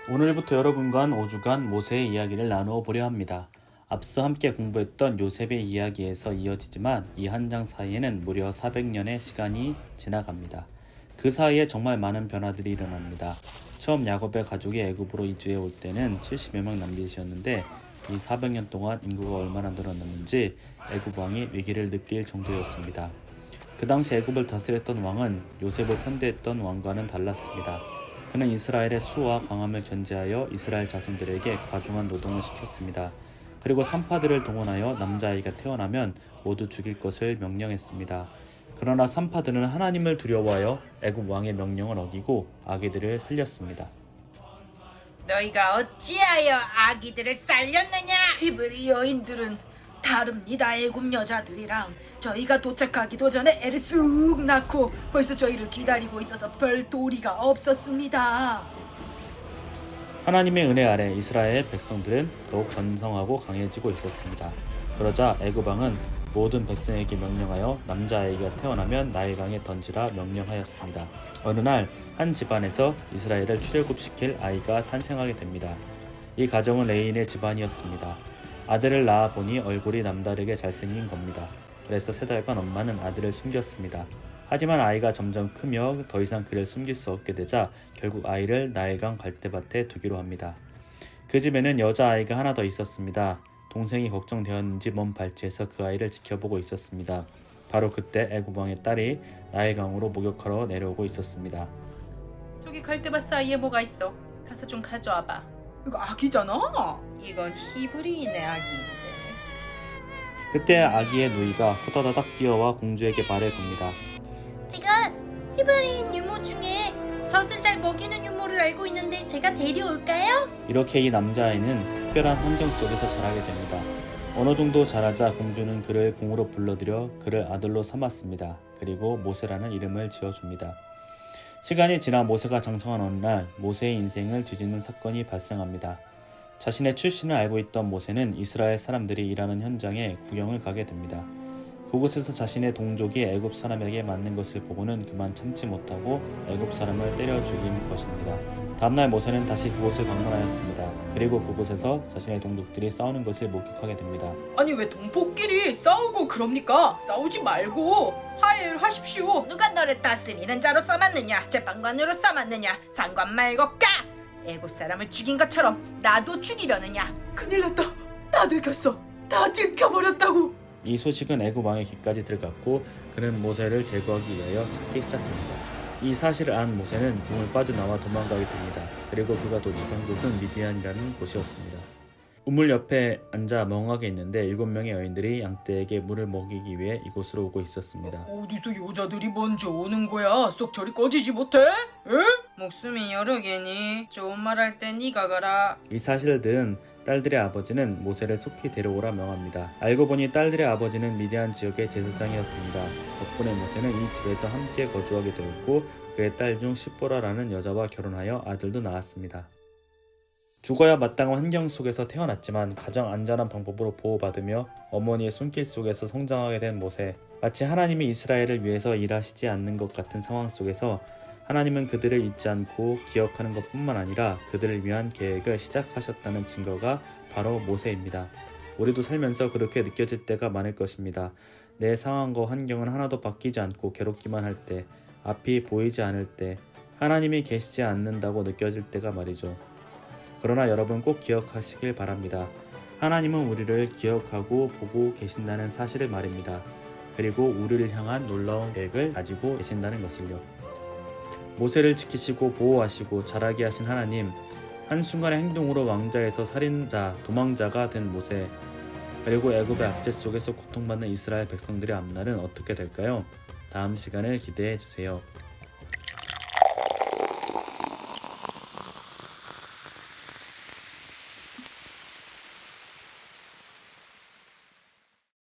오늘부터 여러분과 한 5주간 모세의 이야기를 나누어 보려 합니다. 앞서 함께 공부했던 요셉의 이야기에서 이어지지만 이 한 장 사이에는 무려 400년의 시간이 지나갑니다. 그 사이에 정말 많은 변화들이 일어납니다. 처음 야곱의 가족이 애굽으로 이주해 올 때는 70여 명 남짓이었는데 이 400년 동안 인구가 얼마나 늘어났는지 애굽 왕이 위기를 느낄 정도였습니다. 그 당시 애굽을 다스렸던 왕은 요셉을 선대했던 왕과는 달랐습니다. 그는 이스라엘의 수와 강함을 견제하여 이스라엘 자손들에게 과중한 노동을 시켰습니다. 그리고 산파들을 동원하여 남자아이가 태어나면 모두 죽일 것을 명령했습니다. 그러나 산파들은 하나님을 두려워하여 애굽 왕의 명령을 어기고 아기들을 살렸습니다. 너희가 어찌하여 아기들을 살렸느냐? 히브리 여인들은 다릅니다. 애굽 여자들이랑 저희가 도착하기도 전에 애를 쑥 낳고 벌써 저희를 기다리고 있어서 별 도리가 없었습니다. 하나님의 은혜 아래 이스라엘 백성들은 더욱 번성하고 강해지고 있었습니다. 그러자 애굽 왕은 모든 백성에게 명령하여 남자아이가 태어나면 나일강에 던지라 명령하였습니다. 어느 날 한 집안에서 이스라엘을 출애굽시킬 아이가 탄생하게 됩니다. 이 가정은 레인의 집안이었습니다. 아들을 낳아보니 얼굴이 남다르게 잘생긴 겁니다. 그래서 3달간 엄마는 아들을 숨겼습니다. 하지만 아이가 점점 크며 더 이상 그를 숨길 수 없게 되자 결국 아이를 나일강 갈대밭에 두기로 합니다. 그 집에는 여자아이가 하나 더 있었습니다. 동생이 걱정되었는지 먼 발치에서 그 아이를 지켜보고 있었습니다. 바로 그때 애굽 왕의 딸이 나일강으로 목욕하러 내려오고 있었습니다. 저기 갈대밭 사이에 뭐가 있어? 가서 좀 가져와봐. 이거 아기잖아. 이건 히브리인의 아기인데. 그때 아기의 누이가 호다다닥 뛰어와 공주에게 말을 겁니다. 제가 히브리인 유모 중에 젖을 잘 먹이는 유모를 알고 있는데 제가 데려올까요? 이렇게 이 남자아이는 특별한 환경 속에서 자라게 됩니다. 어느 정도 자라자 공주는 그를 궁으로 불러들여 그를 아들로 삼았습니다. 그리고 모세라는 이름을 지어줍니다. 시간이 지나 모세가 장성한 어느 날 모세의 인생을 뒤집는 사건이 발생합니다. 자신의 출신을 알고 있던 모세는 이스라엘 사람들이 일하는 현장에 구경을 가게 됩니다. 그곳에서 자신의 동족이 애굽 사람에게 맞는 것을 보고는 그만 참지 못하고 애굽 사람을 때려 죽인 것입니다. 다음날 모세는 다시 그곳을 방문하였습니다. 그리고 그곳에서 자신의 동족들이 싸우는 것을 목격하게 됩니다. 아니 왜 동포끼리 싸우고 그럽니까? 싸우지 말고 화해를 하십시오. 누가 너를 다스리는 자로 삼았느냐? 재판관으로 삼았느냐? 상관 말고 까! 애굽 사람을 죽인 것처럼 나도 죽이려느냐? 큰일 났다. 다 들켰어. 다 들켜버렸다고. 이 소식은 애굽 왕의 귀까지 들어갔고 그는 모세를 제거하기 위하여 찾기 시작합니다. 이 사실을 안 모세는 궁을 빠져나와 도망가게 됩니다. 그리고 그가 도착한 곳은 미디안이라는 곳이었습니다. 우물 옆에 앉아 멍하게 있는데 7명의 여인들이 양떼에게 물을 먹이기 위해 이곳으로 오고 있었습니다. 어디서 여자들이 먼저 오는 거야? 쏙 저리 꺼지지 못해? 에? 목숨이 여러 개니 좋은 말 할 때 네가 가라. 이 사실을 들은 딸들의 아버지는 모세를 속히 데려오라 명합니다. 알고 보니 딸들의 아버지는 미디안 지역의 제사장이었습니다. 덕분에 모세는 이 집에서 함께 거주하게 되었고 그의 딸 중 시보라라는 여자와 결혼하여 아들도 낳았습니다. 죽어야 마땅한 환경 속에서 태어났지만 가장 안전한 방법으로 보호받으며 어머니의 손길 속에서 성장하게 된 모세. 마치 하나님이 이스라엘을 위해서 일하시지 않는 것 같은 상황 속에서 하나님은 그들을 잊지 않고 기억하는 것뿐만 아니라 그들을 위한 계획을 시작하셨다는 증거가 바로 모세입니다. 우리도 살면서 그렇게 느껴질 때가 많을 것입니다. 내 상황과 환경은 하나도 바뀌지 않고 괴롭기만 할 때, 앞이 보이지 않을 때, 하나님이 계시지 않는다고 느껴질 때가 말이죠. 그러나 여러분 꼭 기억하시길 바랍니다. 하나님은 우리를 기억하고 보고 계신다는 사실을 말입니다. 그리고 우리를 향한 놀라운 계획을 가지고 계신다는 것을요. 모세를 지키시고 보호하시고 자라게 하신 하나님, 한순간의 행동으로 왕자에서 살인자, 도망자가 된 모세, 그리고 애굽의 압제 속에서 고통받는 이스라엘 백성들의 앞날은 어떻게 될까요? 다음 시간을 기대해 주세요.